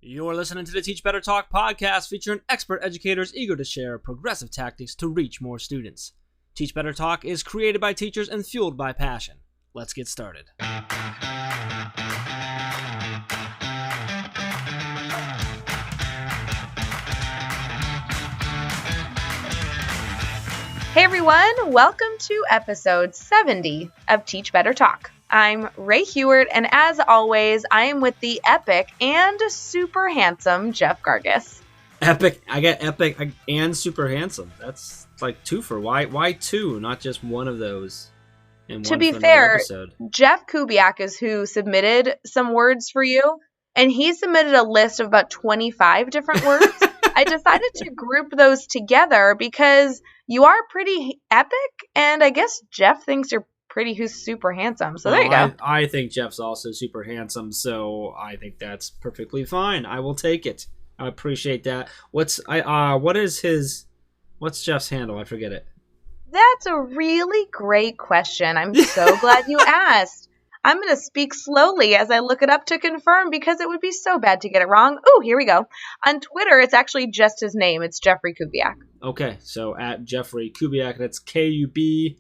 You're listening to the Teach Better Talk podcast featuring expert educators eager to share progressive tactics to reach more students. Teach Better Talk is created by teachers and fueled by passion. Let's get started. Hey everyone, welcome to episode 70 of Teach Better Talk. I'm Ray Heward, and as always, I am with the epic and super handsome Jeff Gargis. Epic, I get epic and super handsome. That's like two for. Why two, not just one of those in one to be for fair, episode? Jeff Kubiak is who submitted some words for you, and he submitted a list of about 25 different words. I decided to group those together because you are pretty epic, and I guess Jeff thinks you're who's super handsome. So there you go. I think Jeff's also super handsome, so I think that's perfectly fine. I will take it. I appreciate that. What's Jeff's handle? I forget it. That's a really great question. I'm so glad you asked. I'm going to speak slowly as I look it up to confirm because it would be so bad to get it wrong. Oh, here we go. On Twitter, it's actually just his name. It's Jeffrey Kubiak. Okay, so at Jeffrey Kubiak, that's Kubiak,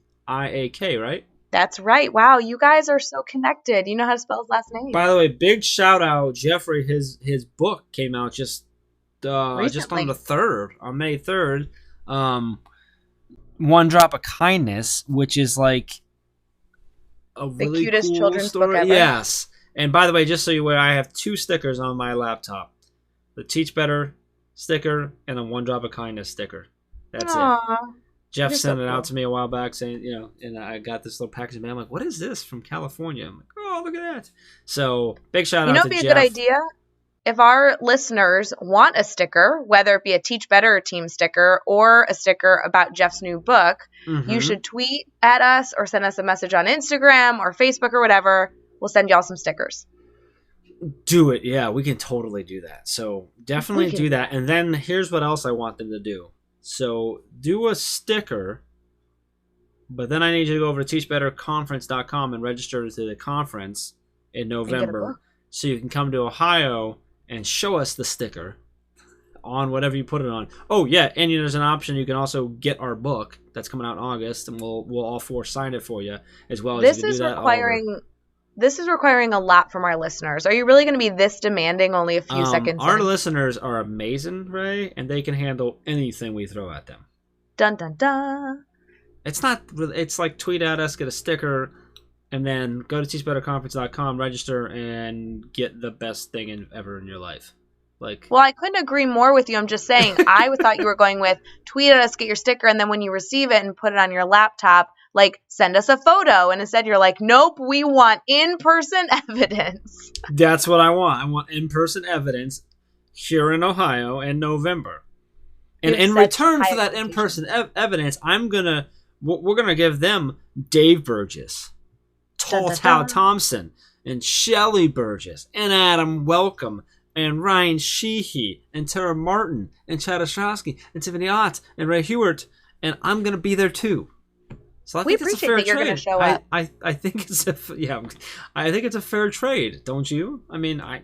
right? That's right. Wow, you guys are so connected. You know how to spell his last name. By the way, big shout out, Jeffrey. His book came out just on the 3rd, on May 3rd. One Drop of Kindness, which is like a really the cutest cool children's story. book ever. Yes. And by the way, just so you're aware, I have 2 stickers on my laptop: the Teach Better sticker and a One Drop of Kindness sticker. That's it. Jeff sent it out to me a while back saying, and I got this little package, and I'm like, what is this from California? I'm like, oh, look at that. So big shout out to Jeff. It'd be a good idea if our listeners want a sticker, whether it be a Teach Better team sticker or a sticker about Jeff's new book, you should tweet at us or send us a message on Instagram or Facebook or whatever. We'll send y'all some stickers. Do it. Yeah, we can totally do that. So definitely do that. And then here's what else I want them to do. So do a sticker, but then I need you to go over to teachbetterconference.com and register to the conference in November so you can come to Ohio and show us the sticker on whatever you put it on. Oh, yeah, and there's an option. You can also get our book that's coming out in August, and we'll all 4 sign it for you as well. This is requiring a lot from our listeners. Are you really going to be this demanding only a few seconds Our in? listeners are amazing, Ray, and they can handle anything we throw at them. Dun, dun, dun. It's like tweet at us, get a sticker, and then go to teachbetterconference.com, register, and get the best thing ever in your life. Well, I couldn't agree more with you. I'm just saying, I thought you were going with tweet at us, get your sticker, and then when you receive it and put it on your laptop, send us a photo. And instead you're like, nope, we want in-person evidence. That's what I want. I want in-person evidence here in Ohio in November. And in return for that in-person evidence, we're going to give them Dave Burgess, Tall Tao Thompson, and Shelly Burgess, and Adam Welcome, and Ryan Sheehy, and Tara Martin, and Chad Ostrowski, and Tiffany Ott, and Ray Heward, and I'm going to be there too. So I think it's a fair trade. You're going to show up. I think it's I think it's a fair trade, don't you? I mean, I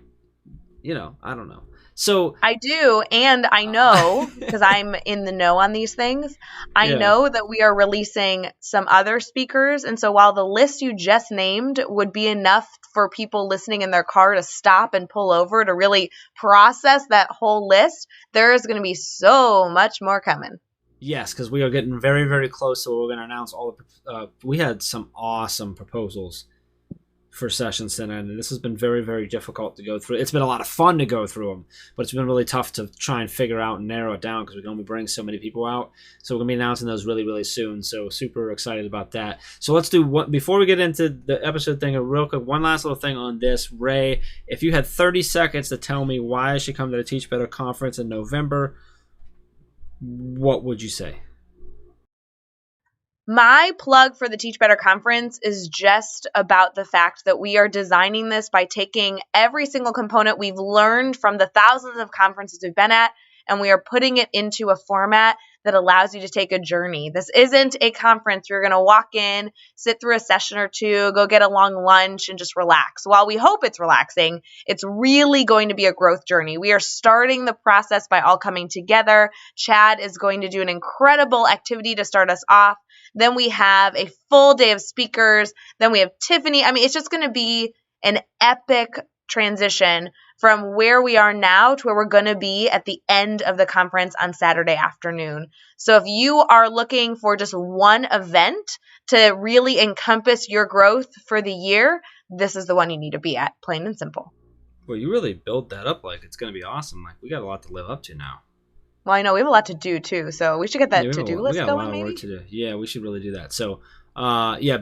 don't know. So I do, and I know because I'm in the know on these things. I know that we are releasing some other speakers, and so while the list you just named would be enough for people listening in their car to stop and pull over to really process that whole list, there is going to be so much more coming. Yes, because we are getting very, very close, so we're going to announce all the we had some awesome proposals for sessions tonight, and this has been very, very difficult to go through. It's been a lot of fun to go through them, but it's been really tough to try and figure out and narrow it down because we can only bring so many people out. So we're going to be announcing those really, really soon, so super excited about that. So let's do before we get into the episode thing, real quick, one last little thing on this. Ray, if you had 30 seconds to tell me why I should come to the Teach Better conference in November, what would you say? My plug for the Teach Better conference is just about the fact that we are designing this by taking every single component we've learned from the thousands of conferences we've been at, and we are putting it into a format that allows you to take a journey. This isn't a conference where you're going to walk in, sit through a session or two, go get a long lunch, and just relax. While we hope it's relaxing, it's really going to be a growth journey. We are starting the process by all coming together. Chad is going to do an incredible activity to start us off. Then we have a full day of speakers. Then we have Tiffany. I mean, it's just going to be an epic transition from where we are now to where we're going to be at the end of the conference on Saturday afternoon. So if you are looking for just one event to really encompass your growth for the year, this is the one you need to be at, plain and simple. Well, you really built that up like it's going to be awesome. Like, we got a lot to live up to now. Well, I know we have a lot to do too, so we should get that to-do list going. We got a lot of work to do. Yeah, we should really do that. So,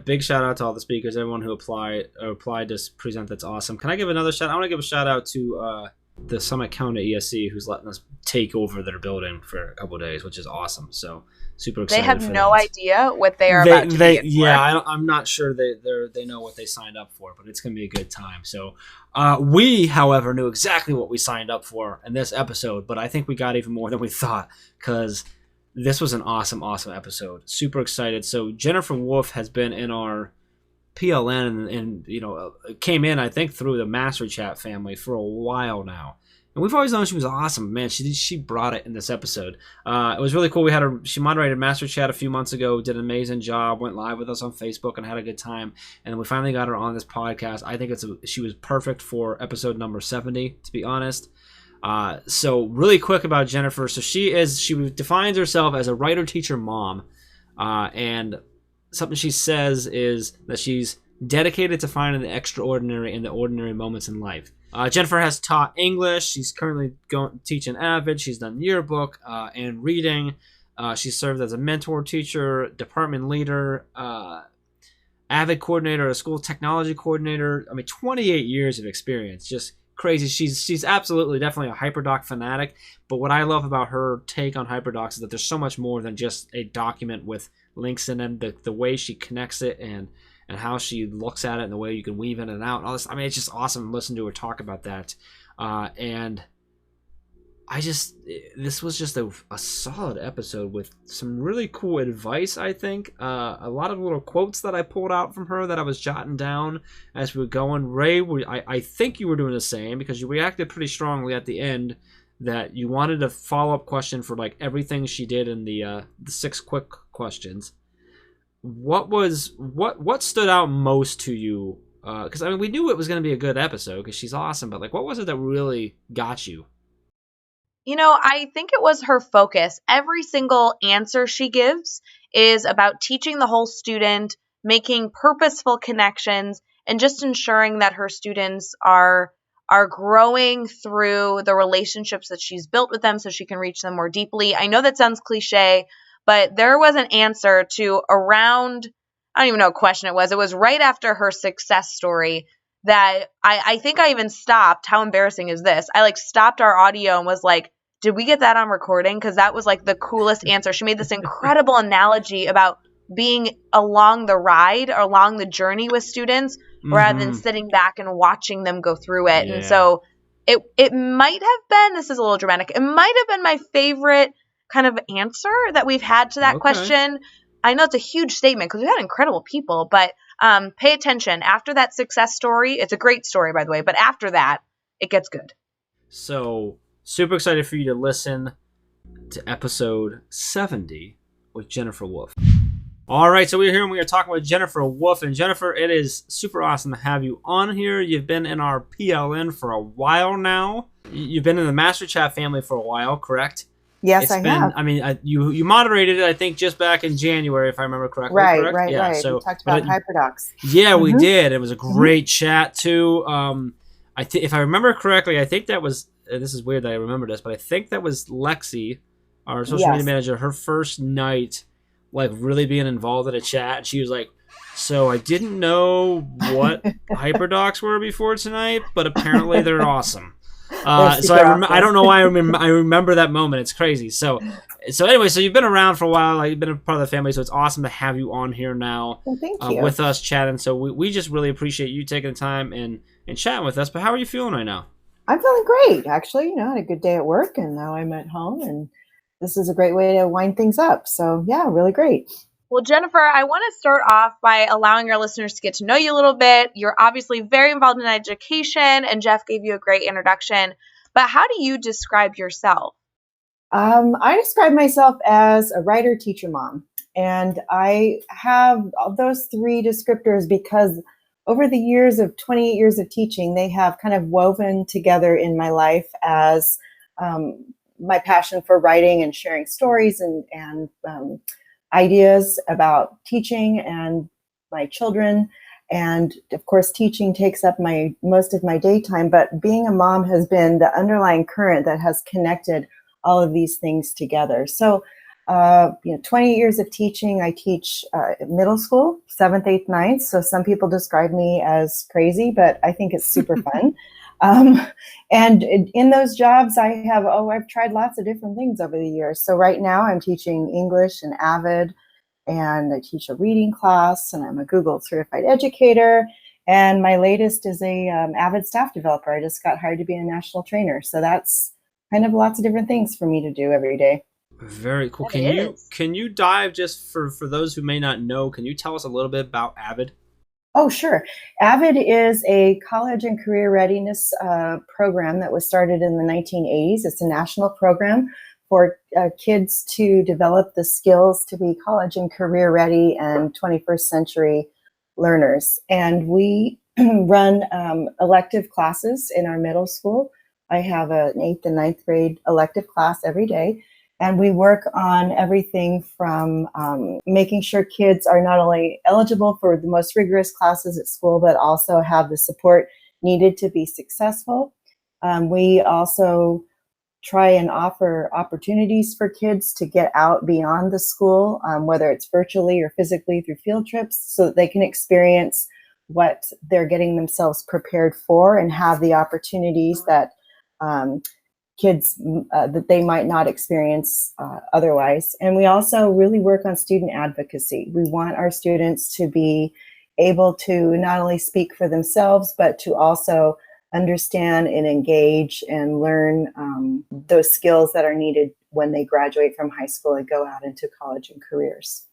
big shout out to all the speakers, everyone who applied to present. That's awesome. Can I give another shout? I want to give a shout out to the Summit County ESC, who's letting us take over their building for a couple of days, which is awesome. So super excited. They have no idea what they are about to be in for. I'm not sure they know what they signed up for, but it's going to be a good time. So we, however, knew exactly what we signed up for in this episode, but I think we got even more than we thought, because this was an awesome episode. Super excited. So Jennifer Wolfe has been in our PLN and came in, I think, through the Master Chat family for a while now. And we've always known she was awesome. Man, she brought it in this episode. It was really cool. She moderated Master Chat a few months ago, did an amazing job, went live with us on Facebook and had a good time. And then we finally got her on this podcast. I think she was perfect for episode number 70, to be honest. So really quick about Jennifer. So she defines herself as a writer, teacher, mom. And something she says is that she's dedicated to finding the extraordinary in the ordinary moments in life. Jennifer has taught English. She's currently teaching AVID. She's done yearbook and reading. She served as a mentor, teacher, department leader, AVID coordinator, a school technology coordinator. 28 years of experience. Just crazy. She's absolutely, definitely a HyperDoc fanatic. But what I love about her take on HyperDocs is that there's so much more than just a document with links in them. The way she connects it and how she looks at it and the way you can weave in and out and all this. It's just awesome to listen to her talk about that. And this was just a solid episode with some really cool advice, I think. A lot of little quotes that I pulled out from her that I was jotting down as we were going. Ray, I think you were doing the same, because you reacted pretty strongly at the end that you wanted a follow-up question for like everything she did in the 6 quick questions. What stood out most to you? Because we knew it was going to be a good episode because she's awesome, but like, what was it that really got you? I think it was her focus. Every single answer she gives is about teaching the whole student, making purposeful connections, and just ensuring that her students are growing through the relationships that she's built with them so she can reach them more deeply. I know that sounds cliche, but there was an answer to around, I don't even know what question it was. It was right after her success story that I think I even stopped. How embarrassing is this? I stopped our audio and was like, did we get that on recording? Because that was the coolest answer. She made this incredible analogy about being along the ride or along the journey with students rather than sitting back and watching them go through it. Yeah. And so it might have been, this is a little dramatic, it might have been my favorite kind of answer that we've had to that question. I know it's a huge statement because we've had incredible people, but pay attention. After that success story, it's a great story, by the way, but after that, it gets good. So super excited for you to listen to episode 70 with Jennifer Wolfe. All right, so we're here and we are talking with Jennifer Wolfe. And Jennifer, it is super awesome to have you on here. You've been in our PLN for a while now. You've been in the Master Chat family for a while, correct? Yes, I have. You moderated it, I think, just back in January, if I remember correctly. Right. So, we talked about HyperDocs. Yeah, we did. It was a great chat, too. If I remember correctly, I think that was, this is weird that I remember this, but I think that was Lexi, our social media manager, her first night, really being involved in a chat. And she was like, so I didn't know what HyperDocs were before tonight, but apparently they're awesome. I don't know why I remember that moment. It's crazy. So anyway, so you've been around for a while. You've been a part of the family, so it's awesome to have you on here now. Well, thank you. With us chatting. So we just really appreciate you taking the time and chatting with us. But how are you feeling right now? I'm feeling great, actually. I had a good day at work, and now I'm at home and this is a great way to wind things up. So yeah, really great. Well, Jennifer, I want to start off by allowing our listeners to get to know you a little bit. You're obviously very involved in education, and Jeff gave you a great introduction. But how do you describe yourself? I describe myself as a writer, teacher, mom. And I have those three descriptors because over the years of 28 years of teaching, they have kind of woven together in my life as my passion for writing and sharing stories and ideas about teaching and my children. And of course, teaching takes up most of my daytime, but being a mom has been the underlying current that has connected all of these things together. So, 20 years of teaching. I teach middle school, 7th, 8th, 9th. So some people describe me as crazy, but I think it's super fun. And in those jobs, I've tried lots of different things over the years. So right now I'm teaching English and AVID, and I teach a reading class, and I'm a Google certified educator. And my latest is a AVID staff developer. I just got hired to be a national trainer. So that's kind of lots of different things for me to do every day. Very cool. Can you dive, just for those who may not know, can you tell us a little bit about AVID? Oh, sure. AVID is a college and career readiness program that was started in the 1980s. It's a national program for kids to develop the skills to be college and career ready and 21st century learners. And we run elective classes in our middle school. I have an 8th and 9th grade elective class every day. And we work on everything from making sure kids are not only eligible for the most rigorous classes at school, but also have the support needed to be successful. We also try and offer opportunities for kids to get out beyond the school, whether it's virtually or physically through field trips, so that they can experience what they're getting themselves prepared for and have the opportunities that kids that they might not experience otherwise. And we also really work on student advocacy. We want our students to be able to not only speak for themselves, but to also understand and engage and learn those skills that are needed when they graduate from high school and go out into college and careers.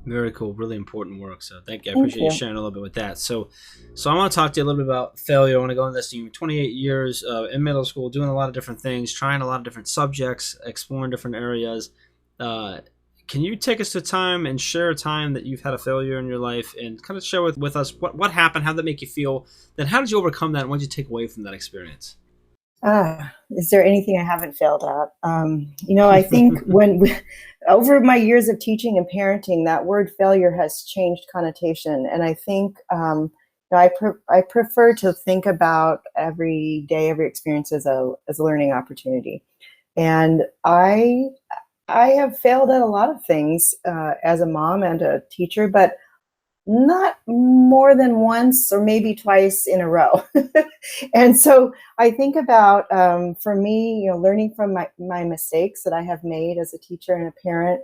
Very cool. Really important work. So thank you. I appreciate you sharing a little bit with that. So I want to talk to you a little bit about failure. I want to go into this. 28 years in middle school, doing a lot of different things, trying a lot of different subjects, exploring different areas. Can you take us to time and share a time that you've had a failure in your life and kind of share with us what happened, how did that make you feel, then how did you overcome that, and what did you take away from that experience? Is there anything I haven't failed at? I think over my years of teaching and parenting, that word failure has changed connotation. And I think I prefer to think about every day, every experience as a learning opportunity. And I have failed at a lot of things as a mom and a teacher, but not more than once or maybe twice in a row. And so I think about, for me, learning from my mistakes that I have made as a teacher and a parent,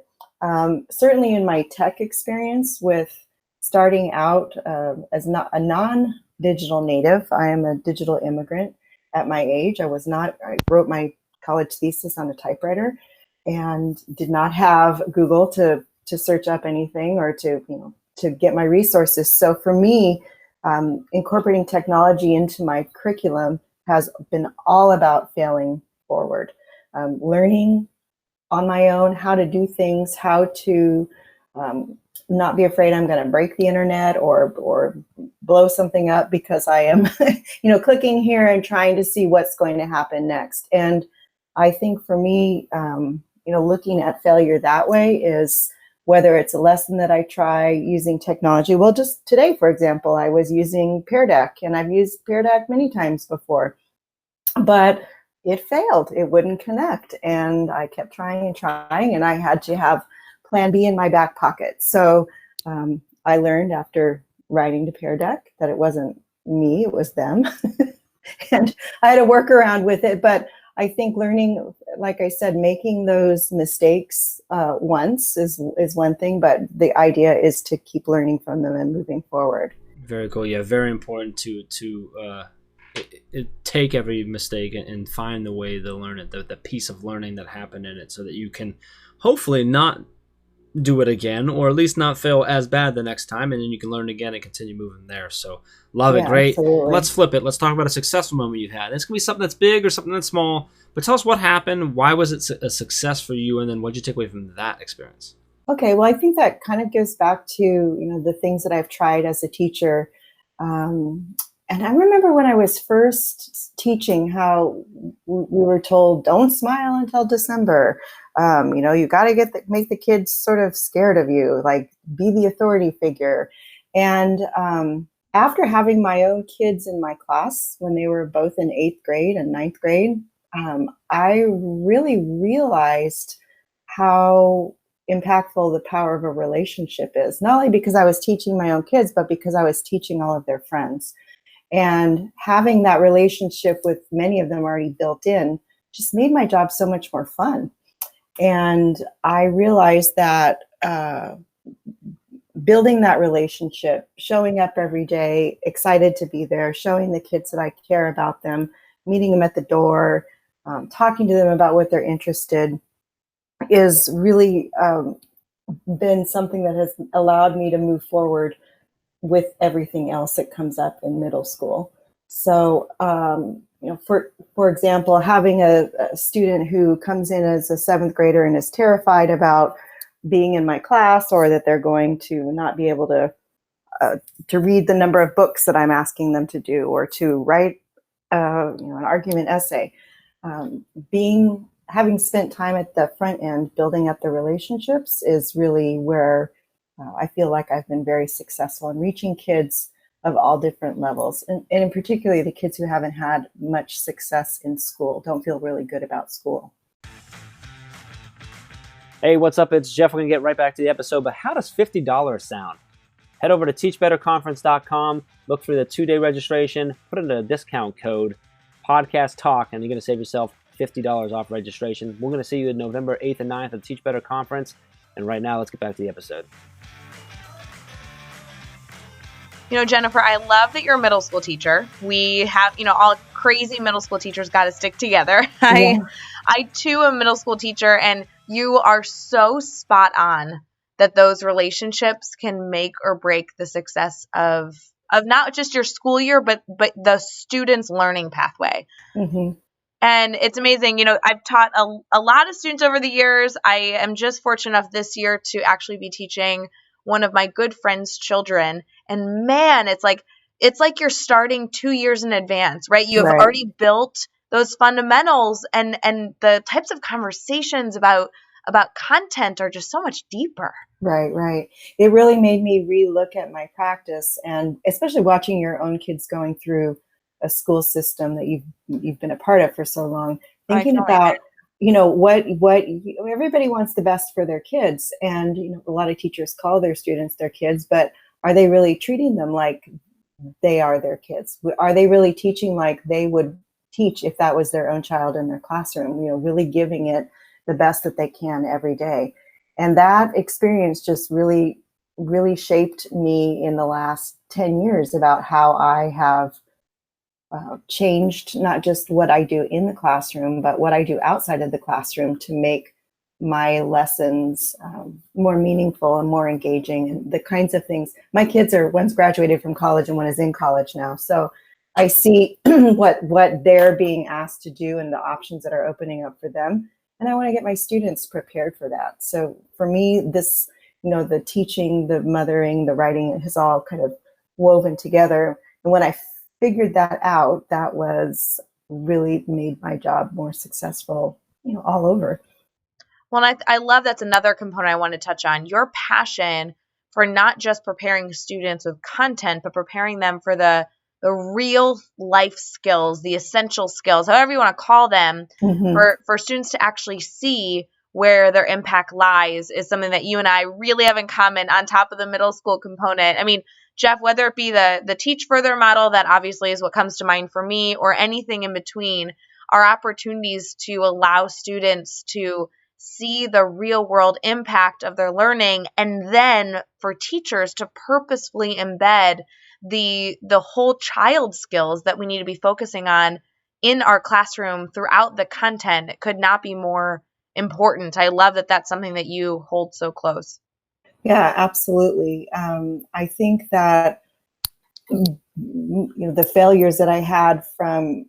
certainly in my tech experience with starting out as not a non-digital native. I am a digital immigrant at my age. I wrote my college thesis on a typewriter and did not have Google to search up anything or to get my resources. So for me, incorporating technology into my curriculum has been all about failing forward, learning on my own how to do things, how to not be afraid I'm going to break the internet or blow something up because I am, clicking here and trying to see what's going to happen next. And I think for me, looking at failure that way is, whether it's a lesson that I try using technology. Well, just today, for example, I was using Pear Deck, and I've used Pear Deck many times before, but it failed. It wouldn't connect. And I kept trying and trying, and I had to have plan B in my back pocket. So I learned after writing to Pear Deck that it wasn't me, it was them. And I had to work around with it. But I think learning, like I said, making those mistakes once is one thing, but the idea is to keep learning from them and moving forward. Very cool. Yeah, very important to take every mistake and find the way to learn it, the piece of learning that happened in it, so that you can hopefully not do it again, or at least not fail as bad the next time, and then you can learn again and continue moving there. So love it. Great. Absolutely. Let's flip it. Let's talk about a successful moment you've had. It's gonna be something that's big or something that's small, but tell us what happened. Why was it a success for you, and then what did you take away from that experience? Okay, well, I think that kind of goes back to the things that I've tried as a teacher. And I remember when I was first teaching how we were told, don't smile until December. You got to make the kids sort of scared of you, like be the authority figure. And after having my own kids in my class when they were both in 8th grade and 9th grade, I really realized how impactful the power of a relationship is, not only because I was teaching my own kids, but because I was teaching all of their friends. And having that relationship with many of them already built in just made my job so much more fun. And I realized that building that relationship, showing up every day, excited to be there, showing the kids that I care about them, meeting them at the door, talking to them about what they're interested, is really been something that has allowed me to move forward with everything else that comes up in middle school. So, for example, having a student who comes in as a 7th grader and is terrified about being in my class, or that they're going to not be able to read the number of books that I'm asking them to do, or to write an argument essay, having spent time at the front end building up the relationships is really where I feel like I've been very successful in reaching kids of all different levels. And in particular, the kids who haven't had much success in school, don't feel really good about school. Hey, what's up? It's Jeff. We're going to get right back to the episode, but how does $50 sound? Head over to teachbetterconference.com, look for the 2-day registration, put in a discount code, podcast talk, and you're going to save yourself $50 off registration. We're going to see you November 8th and 9th at the Teach Better Conference. And right now, let's get back to the episode. Jennifer, I love that you're a middle school teacher. We have, all crazy middle school teachers got to stick together. Yeah. I too am a middle school teacher, and you are so spot on that those relationships can make or break the success of not just your school year, but the student's learning pathway. Mm-hmm. And it's amazing. I've taught a lot of students over the years. I am just fortunate enough this year to actually be teaching one of my good friend's children. And man, it's like you're starting 2 years in advance, right? You have already built those fundamentals, and the types of conversations about content are just so much deeper. Right. It really made me relook at my practice, and especially watching your own kids going through a school system that you've been a part of for so long, thinking about what everybody wants the best for their kids, and a lot of teachers call their students their kids, but are they really treating them like they are their kids? Are they really teaching like they would teach if that was their own child in their classroom? Really giving it the best that they can every day. And that experience just really, really shaped me in the last 10 years about how I have changed not just what I do in the classroom, but what I do outside of the classroom to make my lessons more meaningful and more engaging, and the kinds of things. My kids one's graduated from college and one is in college now. So I see what they're being asked to do and the options that are opening up for them. And I want to get my students prepared for that. So for me, this, the teaching, the mothering, the writing has all kind of woven together. And when I figured that out, that was really made my job more successful, all over. Well, I love that's another component I want to touch on. Your passion for not just preparing students with content, but preparing them for the real life skills, the essential skills, however you want to call them, Mm-hmm. for students to actually see where their impact lies, is something that you and I really have in common on top of the middle school component. I mean, Jeff, whether it be the Teach Further model, that obviously is what comes to mind for me, or anything in between, are opportunities to allow students to see the real world impact of their learning, and then for teachers to purposefully embed the whole child skills that we need to be focusing on in our classroom throughout the content could not be more important. I love that that's something that you hold so close. Yeah, absolutely. I think that the failures that I had from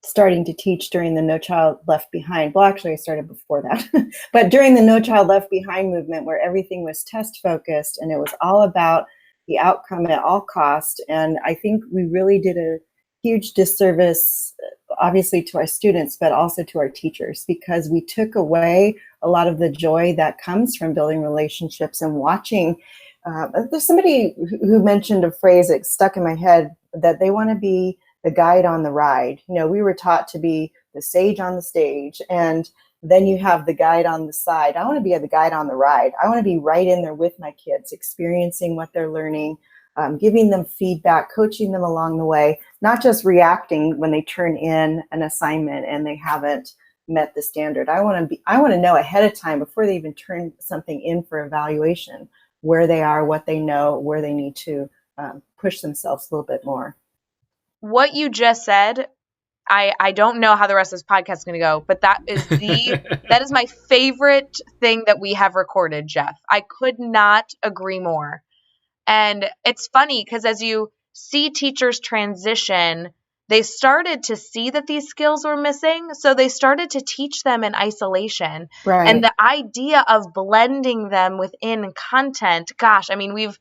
starting to teach during the No Child Left Behind, well, actually I started before that, but during the No Child Left Behind movement, where everything was test focused and it was all about the outcome at all cost. And I think we really did a huge disservice, obviously to our students, but also to our teachers, because we took away a lot of the joy that comes from building relationships and watching. There's somebody who mentioned a phrase that stuck in my head, that they want to be the guide on the ride. We were taught to be the sage on the stage, and then you have the guide on the side. I want to be the guide on the ride. I want to be right in there with my kids, experiencing what they're learning, giving them feedback, coaching them along the way, not just reacting when they turn in an assignment and they haven't met the standard. I want to know ahead of time, before they even turn something in for evaluation, where they are, what they know, where they need to push themselves a little bit more. What you just said, I don't know how the rest of this podcast is going to go, but that is my favorite thing that we have recorded, Jeff. I could not agree more. And it's funny because as you see teachers transition, they started to see that these skills were missing. So they started to teach them in isolation. Right. And the idea of blending them within content, gosh, I mean, we've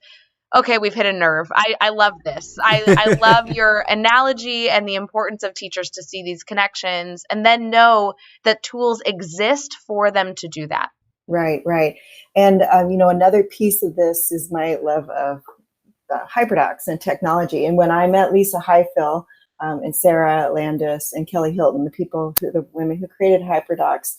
hit a nerve. I love this. I love your analogy and the importance of teachers to see these connections and then know that tools exist for them to do that. Right. And, another piece of this is my love of hyperdocs and technology. And when I met Lisa Highfill and Sarah Landis and Kelly Hilton, the women who created hyperdocs,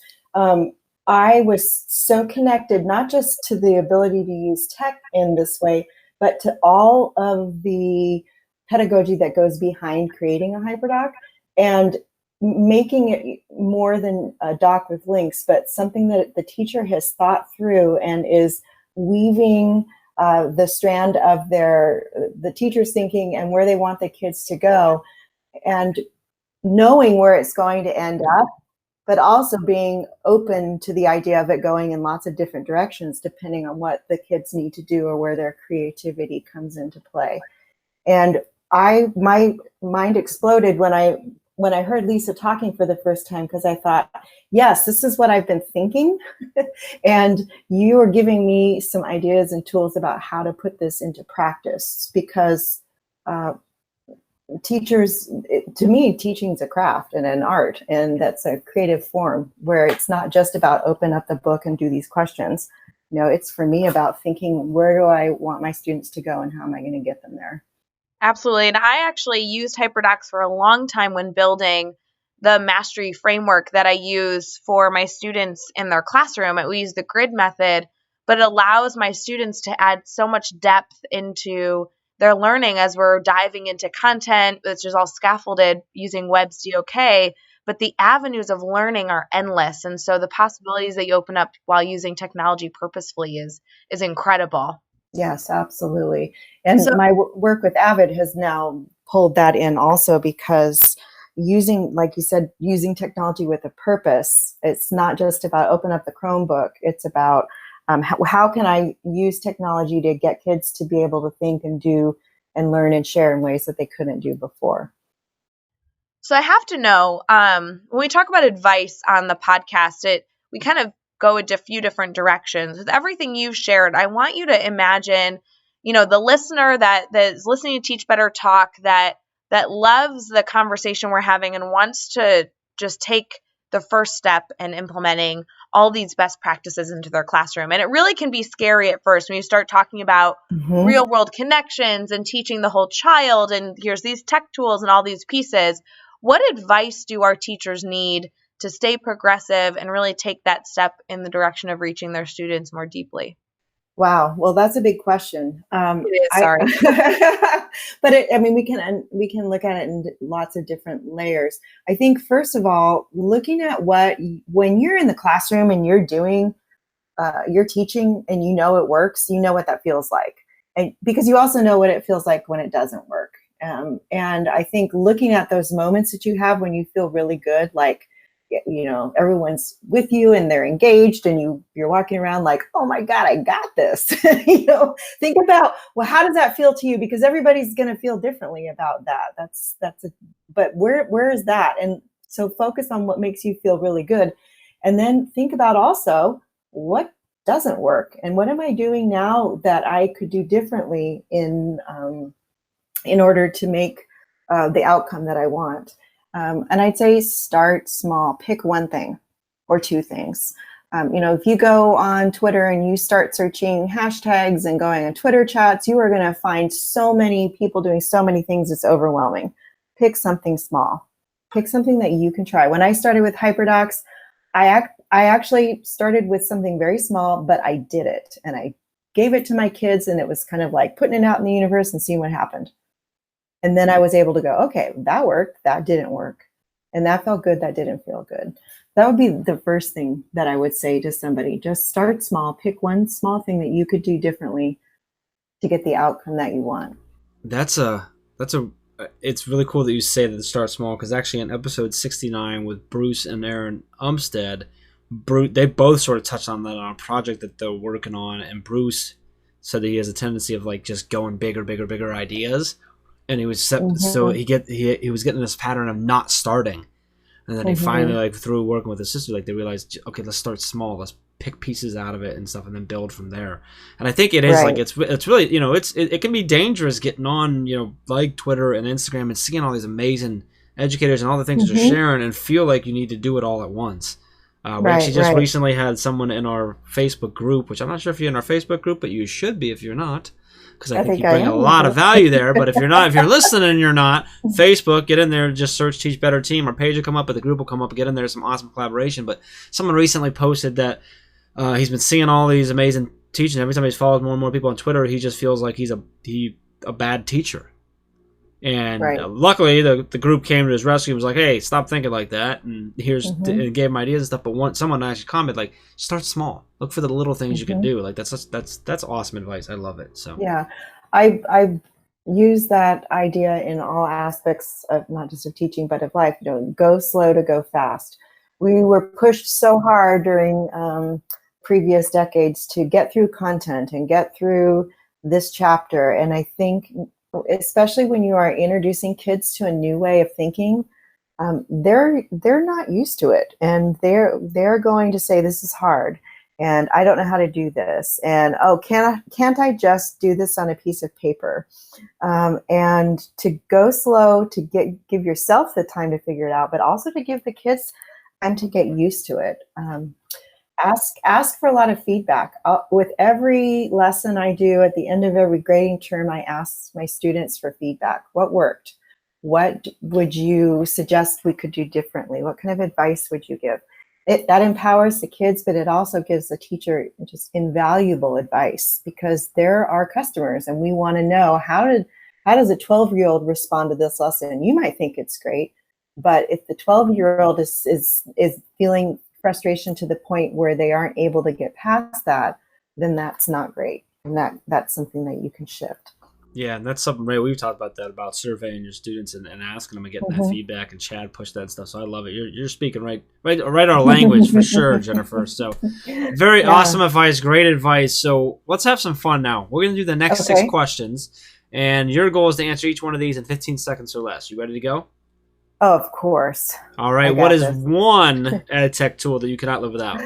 I was so connected, not just to the ability to use tech in this way, but to all of the pedagogy that goes behind creating a hyperdoc and making it more than a doc with links, but something that the teacher has thought through and is weaving the strand of the teacher's thinking and where they want the kids to go, and knowing where it's going to end up, but also being open to the idea of it going in lots of different directions depending on what the kids need to do or where their creativity comes into play. And my mind exploded when I heard Lisa talking for the first time, because I thought, yes, this is what I've been thinking. And you are giving me some ideas and tools about how to put this into practice, because teachers, to me, teaching is a craft and an art, and that's a creative form where it's not just about open up the book and do these questions. It's for me about thinking, where do I want my students to go and how am I going to get them there? Absolutely. And I actually used hyperdocs for a long time when building the mastery framework that I use for my students in their classroom. We use the grid method, but it allows my students to add so much depth into their learning as we're diving into content, which is all scaffolded using WebSDOK, but the avenues of learning are endless. And so the possibilities that you open up while using technology purposefully is incredible. Yes, absolutely. And my work with AVID has now pulled that in also, because like you said, using technology with a purpose, it's not just about open up the Chromebook. It's about how can I use technology to get kids to be able to think and do and learn and share in ways that they couldn't do before. So I have to know, when we talk about advice on the podcast, we kind of go a few different directions. With everything you've shared, I want you to imagine, the listener that is listening to Teach Better Talk, that loves the conversation we're having and wants to just take the first step in implementing all these best practices into their classroom. And it really can be scary at first when you start talking about real world connections and teaching the whole child, and here's these tech tools and all these pieces. What advice do our teachers need to stay progressive and really take that step in the direction of reaching their students more deeply? Wow. Well, that's a big question. It is, sorry. But we can look at it in lots of different layers. I think, first of all, looking at when you're in the classroom and you're doing, you're teaching and it works, what that feels like. And because you also know what it feels like when it doesn't work. And I think looking at those moments that you have when you feel really good, like, you know, everyone's with you and they're engaged and you're walking around like, oh my God, I got this. You know, think about, well, how does that feel to you? Because everybody's going to feel differently about that. But where is that? And so focus on what makes you feel really good. And then think about also what doesn't work and what am I doing now that I could do differently in order to make the outcome that I want. And I'd say start small, pick one thing or two things. You know, if you go on Twitter and you start searching hashtags and going on Twitter chats, you are going to find so many people doing so many things. It's overwhelming. Pick something small. Pick something that you can try. When I started with HyperDocs, I actually started with something very small, but I did it and I gave it to my kids, and it was kind of like putting it out in the universe and seeing what happened. And then I was able to go, okay, that worked, that didn't work. And that felt good, that didn't feel good. That would be the first thing that I would say to somebody. Just start small, pick one small thing that you could do differently to get the outcome that you want. It's really cool that you say that to start small, because actually in episode 69 with Bruce and Aaron Umstead, they both sort of touched on that on a project that they're working on, and Bruce said that he has a tendency of like just going bigger ideas. And he was so he was getting this pattern of not starting, and then he finally, like through working with his sister, like they realized, okay, let's start small, let's pick pieces out of it and stuff, and then build from there. And I think it is like it's really, you know, it can be dangerous getting on, you know, like Twitter and Instagram and seeing all these amazing educators and all the things they're sharing and feel like you need to do it all at once. We actually just recently had someone in our Facebook group, which I'm not sure if you're in our Facebook group, but you should be if you're not. Because I think you bring a lot of value there. But if you're not, if you're listening and you're not, Facebook, get in there, just search Teach Better Team. Our page will come up, but the group will come up. Get in there, some awesome collaboration. But someone recently posted that he's been seeing all these amazing teaching. Every time he follows more and more people on Twitter, he just feels like he's a bad teacher. And luckily, the group came to his rescue and was like, hey, stop thinking like that. And and gave him ideas and stuff. But someone actually commented, like, start small. Look for the little things you can do. Like, that's awesome advice. I love it. So yeah, I use that idea in all aspects of not just of teaching, but of life. You know, go slow to go fast. We were pushed so hard during previous decades to get through content and get through this chapter. And I think, especially when you are introducing kids to a new way of thinking, they're not used to it, and they're going to say, this is hard, and I don't know how to do this, and can't I just do this on a piece of paper? And to go slow, to give yourself the time to figure it out, but also to give the kids time to get used to it. Ask for a lot of feedback. With every lesson I do, at the end of every grading term, I ask my students for feedback. What worked? What would you suggest we could do differently? What kind of advice would you give? That empowers the kids, but it also gives the teacher just invaluable advice, because they're our customers and we want to know how does a 12-year-old respond to this lesson? You might think it's great, but if the 12-year-old is feeling frustration to the point where they aren't able to get past that, then that's not great. And that's something that you can shift. Yeah, and that's something, Ray, we've talked about that, about surveying your students and asking them and getting that feedback, and Chad pushed that stuff. So I love it. You're speaking right our language for sure, Jennifer. So very awesome advice, great advice. So let's have some fun now. We're going to do the next 6 questions, and your goal is to answer each one of these in 15 seconds or less. You ready to go? Oh, of course. All right. What is one ed tech tool that you cannot live without?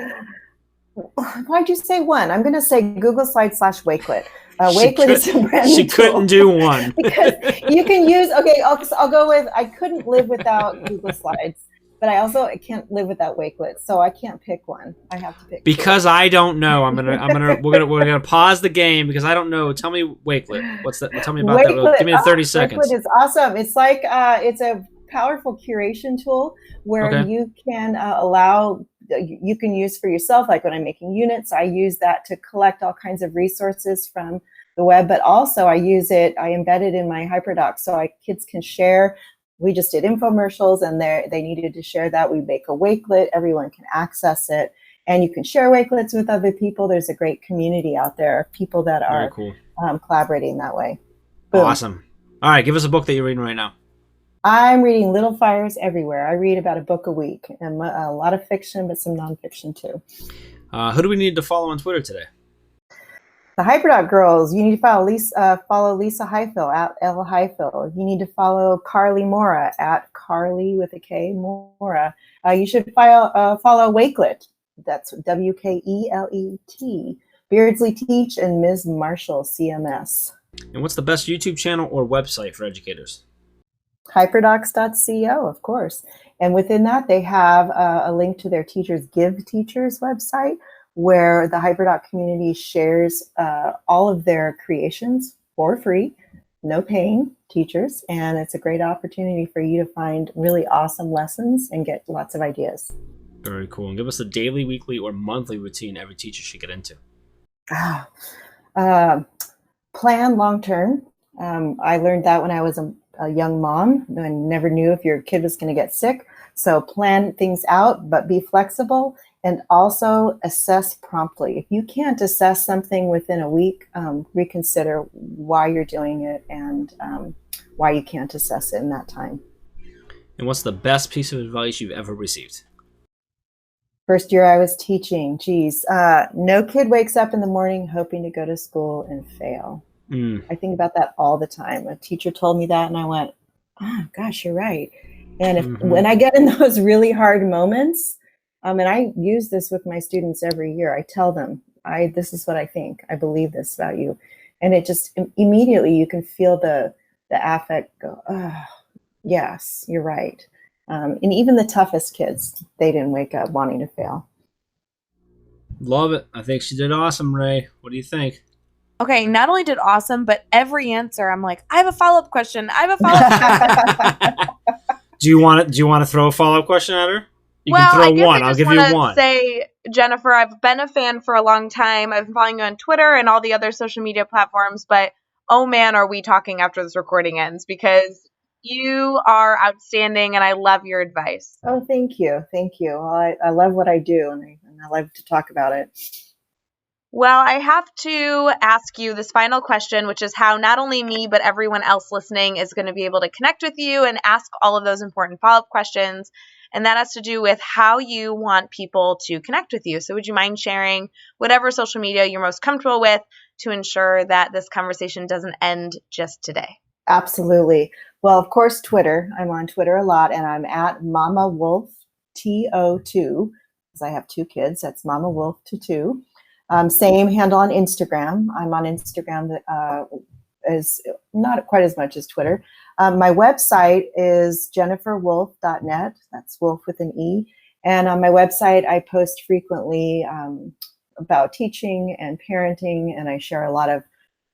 Why'd you say one? I'm going to say Google Slides /Wakelet. Wakelet is a brand new She couldn't do one. Because you can use, I'll go with, I couldn't live without Google Slides, but I can't live without Wakelet, so I can't pick one. I have to pick because two. I don't know. We're gonna pause the game because I don't know. Tell me Wakelet. What's that? Tell me about Wakelet, that. Give me 30 seconds. Wakelet is awesome. It's like it's a powerful curation tool where you can you can use for yourself. Like when I'm making units, I use that to collect all kinds of resources from the web, but also I embed it in my HyperDocs so kids can share. We just did infomercials and they needed to share that. We make a Wakelet, everyone can access it. And you can share Wakelets with other people. There's a great community out there of people that are cool. Collaborating that way. Boom. Awesome. All right, give us a book that you're reading right now. I'm reading Little Fires Everywhere. I read about a book a week, and a lot of fiction, but some nonfiction too. Who do we need to follow on Twitter today? The Hyperdot Girls. You need to follow Lisa Highfill at L Highfill. You need to follow Carly Mora at Carly with a K Mora. You should follow Wakelet. That's WKELET. Beardsley Teach and Ms. Marshall CMS. And what's the best YouTube channel or website for educators? Hyperdocs.co, of course. And within that, they have a link to their Teachers Give Teachers website, where the Hyperdoc community shares all of their creations for free, no paying teachers. And it's a great opportunity for you to find really awesome lessons and get lots of ideas. Very cool. And give us a daily, weekly, or monthly routine every teacher should get into. Plan long term. I learned that when I was a young mom. I never knew if your kid was going to get sick. So plan things out, but be flexible, and also assess promptly. If you can't assess something within a week, reconsider why you're doing it and why you can't assess it in that time. And what's the best piece of advice you've ever received? First year I was teaching, no kid wakes up in the morning hoping to go to school and fail. I think about that all the time. A teacher told me that and I went, oh gosh, you're right. And when I get in those really hard moments, and I use this with my students every year, I tell them, this is what I think. I believe this about you. And it just immediately you can feel the affect go, oh, yes, you're right. And even the toughest kids, they didn't wake up wanting to fail. Love it. I think she did awesome, Ray. What do you think? Okay, not only did awesome, but every answer, I'm like, I have a follow-up question. Do you want to throw a follow-up question at her? You can throw one. I'll give you one. Say, Jennifer, I've been a fan for a long time. I've been following you on Twitter and all the other social media platforms, but oh man, are we talking after this recording ends, because you are outstanding and I love your advice. Oh, thank you. Thank you. Well, I love what I do and I love to talk about it. Well, I have to ask you this final question, which is how not only me, but everyone else listening is going to be able to connect with you and ask all of those important follow-up questions. And that has to do with how you want people to connect with you. So would you mind sharing whatever social media you're most comfortable with to ensure that this conversation doesn't end just today? Absolutely. Well, of course, Twitter. I'm on Twitter a lot, and I'm at Mama Wolfe TO2, because I have two kids. That's Mama Wolfe to 2. Same handle on Instagram. I'm on Instagram as not quite as much as Twitter. My website is jenniferwolfe.net. That's Wolfe with an E. And on my website, I post frequently about teaching and parenting, and I share a lot of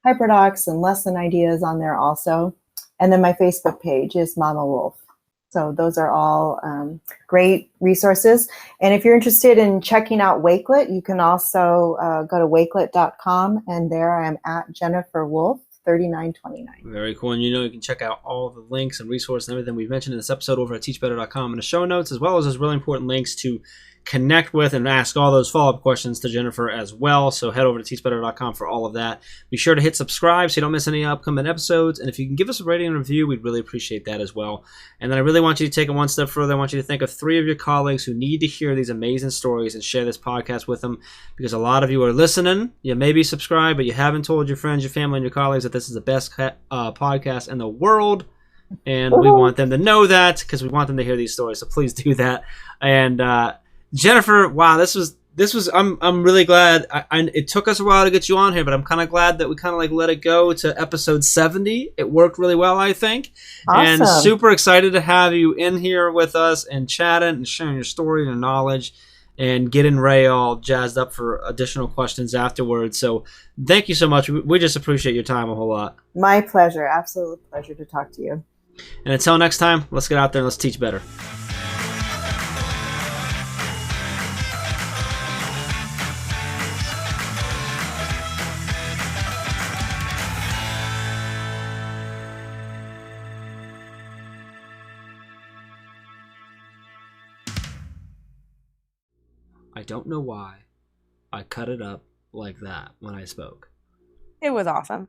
hyperdocs and lesson ideas on there also. And then my Facebook page is Mama Wolfe. So those are all great resources. And if you're interested in checking out Wakelet, you can also go to wakelet.com, and there I am at Jennifer Wolfe 3929. Very cool. And you can check out all the links and resources and everything we've mentioned in this episode over at teachbetter.com in the show notes, as well as those really important links to connect with and ask all those follow-up questions to Jennifer as well. So head over to teachbetter.com for all of that. Be sure to hit subscribe so you don't miss any upcoming episodes. And if you can give us a rating and review, we'd really appreciate that as well. And then I really want you to take it one step further. I want you to think of 3 of your colleagues who need to hear these amazing stories and share this podcast with them, because a lot of you are listening. You may be subscribed, but you haven't told your friends, your family, and your colleagues that this is the best podcast in the world. And we want them to know that, because we want them to hear these stories. So please do that. And Jennifer, wow, this was. I'm really glad. It took us a while to get you on here, but I'm kind of glad that we kind of let it go to episode 70. It worked really well, I think. Awesome. And super excited to have you in here with us and chatting and sharing your story and your knowledge and getting Ray all jazzed up for additional questions afterwards. So thank you so much. We just appreciate your time a whole lot. My pleasure. Absolute pleasure to talk to you. And until next time, let's get out there and let's teach better. I I don't know why I cut it up like that when I spoke. It was awesome.